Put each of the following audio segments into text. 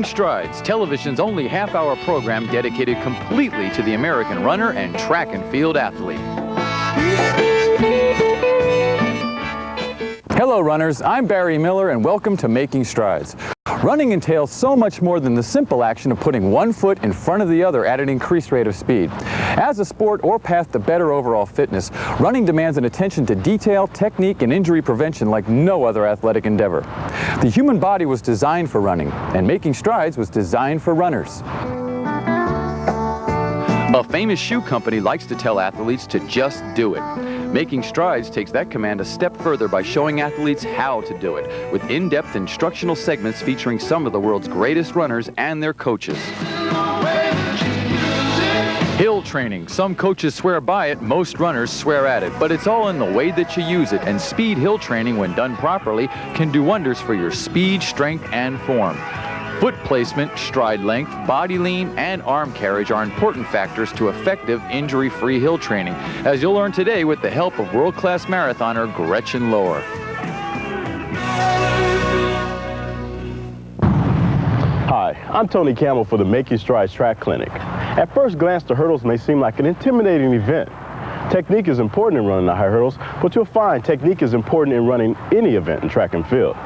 Making Strides, television's only half-hour program dedicated completely to the American runner and track and field athlete. Hello runners, I'm Barry Miller and welcome to Making Strides. Running entails so much more than the simple action of putting one foot in front of the other at an increased rate of speed. As a sport or path to better overall fitness, running demands an attention to detail, technique, and injury prevention like no other athletic endeavor. The human body was designed for running, and Making Strides was designed for runners. A famous shoe company likes to tell athletes to just do it. Making Strides takes that command a step further by showing athletes how to do it, with in-depth instructional segments featuring some of the world's greatest runners and their coaches. Hill training. Some coaches swear by it, most runners swear at it, but it's all in the way that you use it, and speed hill training, when done properly, can do wonders for your speed, strength, and form. Foot placement, stride length, body lean, and arm carriage are important factors to effective, injury-free hill training, as you'll learn today with the help of world-class marathoner Gretchen Lohr. Hi, I'm Tonie Campbell for the Making Strides Track Clinic. At first glance, the hurdles may seem like an intimidating event. Technique is important in running the high hurdles, but you'll find technique is important in running any event in track and field.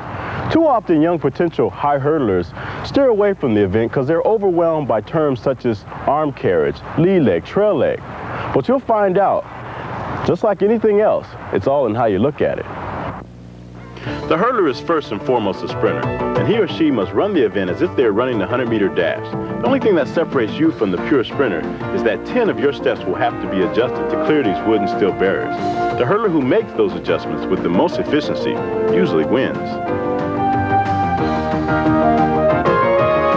Too often, young potential high hurdlers steer away from the event because they're overwhelmed by terms such as arm carriage, lead leg, trail leg. But you'll find out, just like anything else, it's all in how you look at it. The hurdler is first and foremost a sprinter, and he or she must run the event as if they're running the 100-meter dash. The only thing that separates you from the pure sprinter is that 10 of your steps will have to be adjusted to clear these wood and steel barriers. The hurdler who makes those adjustments with the most efficiency usually wins.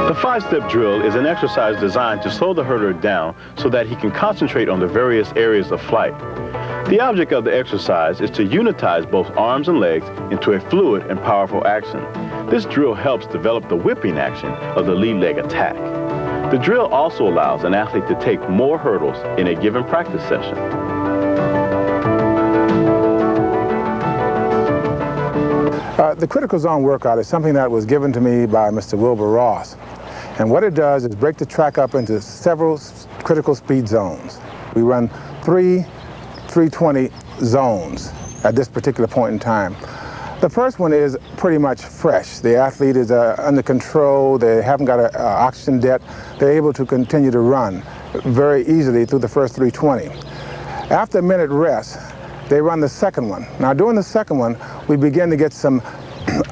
The 5-step drill is an exercise designed to slow the hurdler down so that he can concentrate on the various areas of flight. The object of the exercise is to unitize both arms and legs into a fluid and powerful action. This drill helps develop the whipping action of the lead leg attack. The drill also allows an athlete to take more hurdles in a given practice session. The critical zone workout is something that was given to me by Mr. Wilbur Ross. And what it does is break the track up into several critical speed zones. We run 320 zones at this particular point in time. The first one is pretty much fresh. The athlete is under control, they haven't got an oxygen debt, they're able to continue to run very easily through the first 320. After a minute rest, they run the second one. Now during the second one, we begin to get some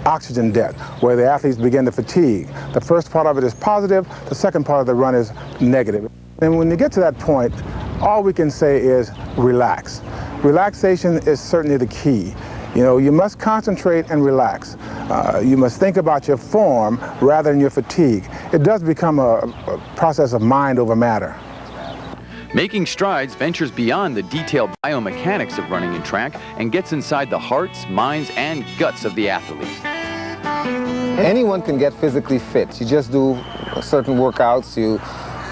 oxygen debt, where the athletes begin to fatigue. The first part of it is positive, the second part of the run is negative. And when you get to that point, all we can say is relax. Relaxation is certainly the key. You know, you must concentrate and relax. You must think about your form rather than your fatigue. It does become a process of mind over matter. Making Strides ventures beyond the detailed biomechanics of running and track and gets inside the hearts, minds, and guts of the athlete. Anyone can get physically fit. You just do certain workouts, you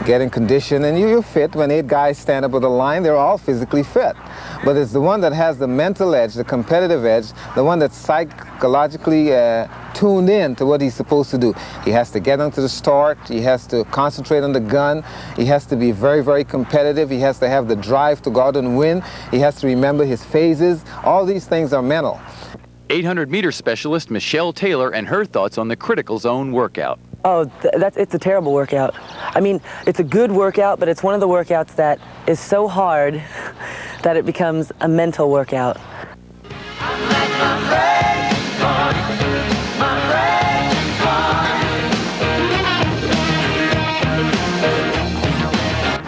get in condition, and you're fit. When 8 guys stand up with a line, they're all physically fit. But it's the one that has the mental edge, the competitive edge, the one that's psychologically tuned in to what he's supposed to do. He has to get onto the start, he has to concentrate on the gun, he has to be very, very competitive, he has to have the drive to go out and win, he has to remember his phases. All these things are mental. 800-meter specialist Michelle Taylor and her thoughts on the critical zone workout. Oh, it's a terrible workout. I mean, it's a good workout, but it's one of the workouts that is so hard that it becomes a mental workout.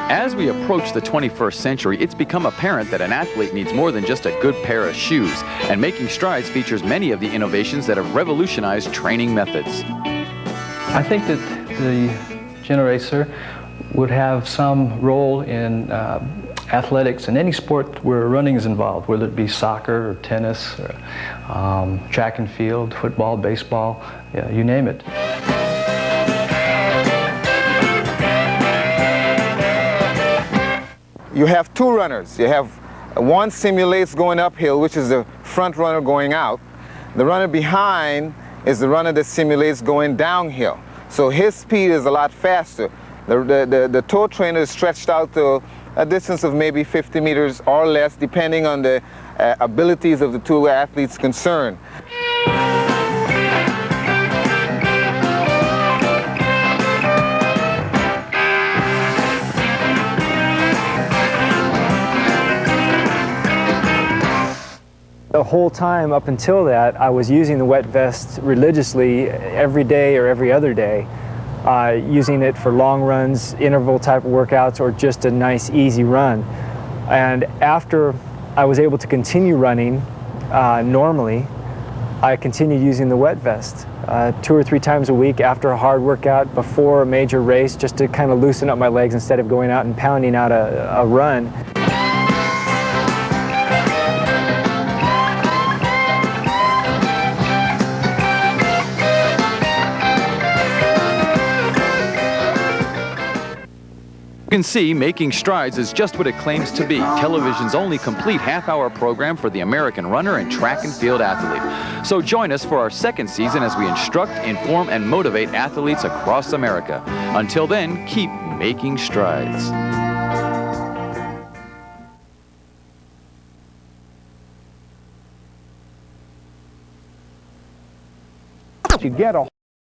As we approach the 21st century, it's become apparent that an athlete needs more than just a good pair of shoes, and Making Strides features many of the innovations that have revolutionized training methods. I think that the Generacer would have some role in athletics in any sport where running is involved, whether it be soccer or tennis, or, track and field, football, baseball, yeah, you name it. You have 2 runners. You have one simulates going uphill, which is the front runner going out. The runner behind is the runner that simulates going downhill. So his speed is a lot faster. The toe trainer is stretched out to a distance of maybe 50 meters or less, depending on the abilities of the two athletes concerned. The whole time up until that, I was using the wet vest religiously every day or every other day, using it for long runs, interval type of workouts, or just a nice easy run. And after I was able to continue running normally, I continued using the wet vest 2 or 3 times a week after a hard workout, before a major race, just to kind of loosen up my legs instead of going out and pounding out a run. You can see Making Strides is just what it claims to be, television's only complete half-hour program for the American runner and track and field athlete. So join us for our second season as we instruct, inform, and motivate athletes across America. Until then, keep making strides. You get a